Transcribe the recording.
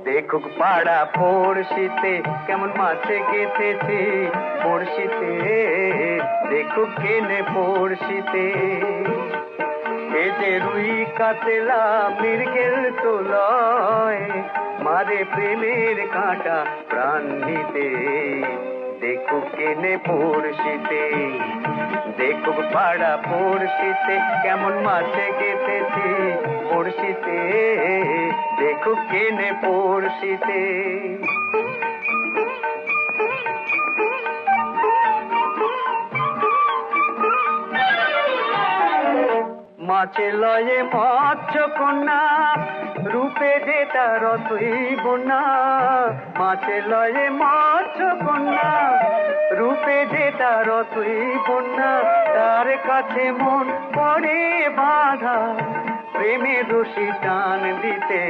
দেখুক পাড়া পড়শিতে কেমন মাছে গেঁথেছি পড়শিতে, দেখুক কেনে পড়শিতে। এ যে রুই কাতলা মৃগেল তো লয়, মারে প্রেমের কাঁটা প্রাণ নিতে, দেখুক কেনে পড়শিতে। দেখুক পাড়া পড়শিতে কেমন মাছে গেঁথেছি পড়শিতে, দেখুক কেনে পড়শিতে। মাছে লয়ে মৎস্য কন্যা, রূপে যে তার রতই বন্যা। মাছে লয়ে মৎস্য কন্যা, রূপে যে তার রতই বন্যা। তার কাছে মন পড়ে বাঁধা, প্রেমে দোষী টান দিতে।